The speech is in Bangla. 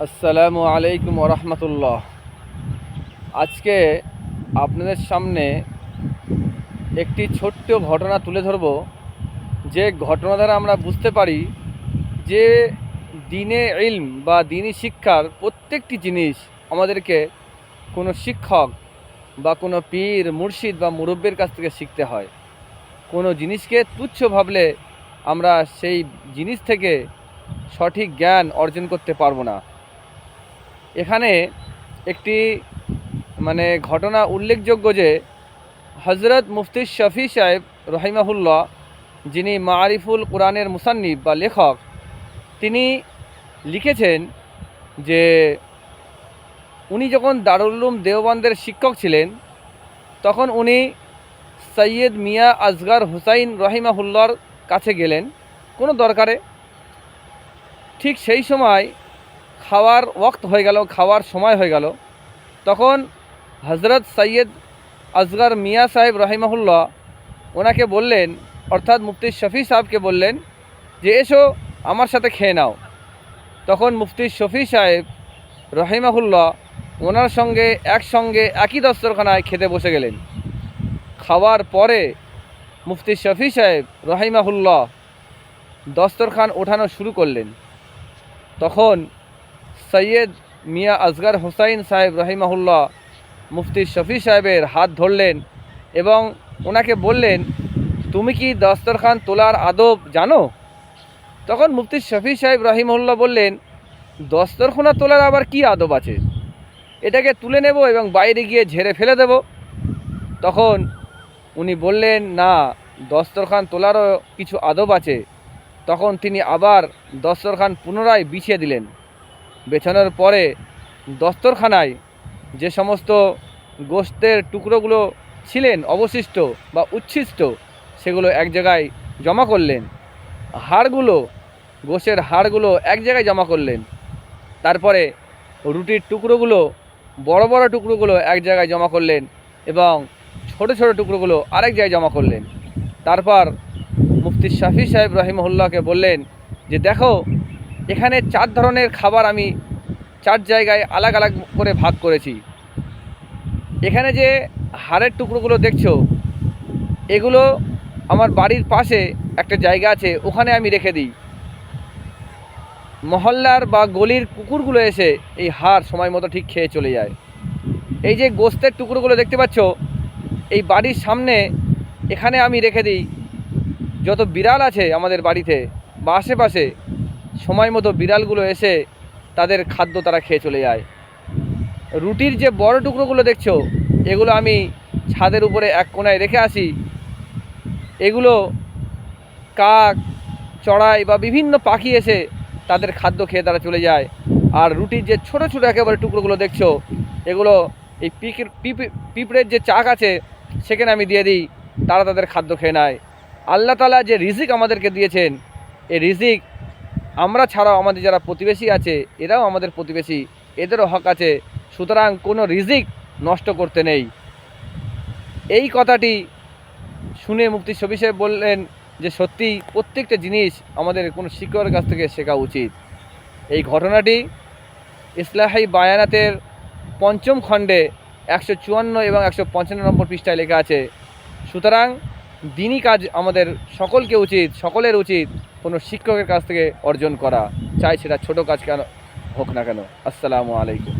আসসালামু আলাইকুম ওরহমতুল্লাহ। আজকে আপনাদের সামনে একটি ছোট্ট ঘটনা তুলে ধরব, যে ঘটনা দ্বারা আমরা বুঝতে পারি যে দ্বীনে ইলম বা দ্বীনি শিক্ষার প্রত্যেকটি জিনিস আমাদেরকে কোনো শিক্ষক বা কোনো পীর মুর্শিদ বা মুরব্বির কাছ থেকে শিখতে হয়। কোনো জিনিসকে তুচ্ছ ভাবলে আমরা সেই জিনিস থেকে সঠিক জ্ঞান অর্জন করতে পারবো না। এখানে একটি ঘটনা উল্লেখযোগ্য যে হজরত মুফতি শফি সাহেব রহিমাহুল্লাহ, যিনি মারিফুল কোরআনের মুসান্নিফ বা লেখক, তিনি লিখেছেন যে উনি যখন দারুল উলুম দেওবন্দের শিক্ষক ছিলেন, তখন উনি সৈয়দ মিয়া আসগর হুসাইন রহিমাহুল্লাহর কাছে গেলেন কোনো দরকারে। ঠিক সেই সময় খাওয়ার ওয়াক্ত হয়ে গেল, খাওয়ার সময় হয়ে গেল। তখন হজরত সৈয়দ আসগর মিয়া সাহেব রহিমাহুল্লাহ ওনাকে বললেন, অর্থাৎ মুফতি শফি সাহেবকে বললেন যে এসো আমার সাথে খেয়ে নাও। তখন মুফতি শফি সাহেব রহিমাহুল্লাহ ওনার সঙ্গে একসঙ্গে একই দস্তরখানায় খেতে বসে গেলেন। খাওয়ার পরে মুফতি শফি সাহেব রহিমাহুল্লাহ দস্তরখান ওঠানো শুরু করলেন। তখন সৈয়দ মিয়া আসগর হুসাইন সাহেব রহিমাহুল্লাহ মুফতি শফি সাহেবের হাত ধরলেন এবং ওনাকে বললেন, তুমি কি দস্তরখান তোলার আদব জানো? তখন মুফতি শফি সাহেব রহিমাহুল্লাহ বললেন, দস্তরখানা তোলার আবার কি আদব আছে? এটাকে তুলে নেব এবং বাইরে গিয়ে ঝেড়ে ফেলে দেব। তখন উনি বললেন, না, দস্তরখান তোলারও কিছু আদব আছে। তখন তিনি আবার দস্তরখান পুনরায় বিছিয়ে দিলেন। বেছানোর পরে দস্তরখানায় যে সমস্ত গোশতের টুকরোগুলো ছিলেন অবশিষ্ট বা উচ্ছিষ্ট, সেগুলো এক জায়গায় জমা করলেন। হাড়গুলো, গোশের হাড়গুলো এক জায়গায় জমা করলেন। তারপরে রুটির টুকরোগুলো, বড় বড় টুকরোগুলো এক জায়গায় জমা করলেন এবং ছোট ছোট টুকরোগুলো আরেক জায়গায় জমা করলেন। তারপর মুফতি শফি সাহেব রহিমহুল্লাহকে বললেন যে দেখো, এখানে 4 ধরনের খাবার আমি 4 জায়গায় আলাগ আলাগ করে ভাগ করেছি। এখানে যে হাড়ের টুকরোগুলো দেখছো, এগুলো আমার বাড়ির পাশে একটা জায়গা আছে, ওখানে আমি রেখে দিই। মহল্লার বা গলির কুকুরগুলো এসে এই হাড় সময় মতো ঠিক খেয়ে চলে যায়। এই যে গোস্তের টুকরোগুলো দেখতে পাচ্ছ, এই বাড়ির সামনে এখানে আমি রেখে দিই। যত বিড়াল আছে আমাদের বাড়িতে বা আশেপাশে, সময় মতো বিড়ালগুলো এসে তাদের খাদ্য তারা খেয়ে চলে যায়। রুটির যে বড় টুকরোগুলো দেখছো, এগুলো আমি ছাদের উপরে এক কোণায় রেখে আসি। এগুলো কাক, চড়াই বা বিভিন্ন পাখি এসে তাদের খাদ্য খেয়ে তারা চলে যায়। আর রুটির যে ছোট ছোট একেবারে টুকরোগুলো দেখছো, এগুলো এই পিঁপড়ের যে চাক আছে সেখানে আমি দিয়ে দিই, তারা তাদের খাদ্য খেয়ে নেয়। আল্লাহ তাআলা যে রিজিক আমাদেরকে দিয়েছেন, এই রিজিক আমরা ছাড়াও আমাদের যারা প্রতিবেশী আছে, এরাও আমাদের প্রতিবেশী, এদেরও হক আছে। সুতরাং কোনো রিজিক নষ্ট করতে নেই। এই কথাটি শুনে মুফতি শফি সাহেব বললেন যে সত্যি প্রত্যেকটা জিনিস আমাদের কোনো শিক্ষকের কাছ থেকে শেখা উচিত। এই ঘটনাটি ইসলাহি বায়ানাতের 5ম খণ্ডে 154 এবং 155 নম্বর পৃষ্ঠায় লেখা আছে। সুতরাং দ্বীনি কাজ আমাদের সকলের উচিত কোনো শিক্ষকের কাছ থেকে অর্জন করা, চাই সেটা ছোট কাজ কেন হোক না কেন। আসসালামু আলাইকুম।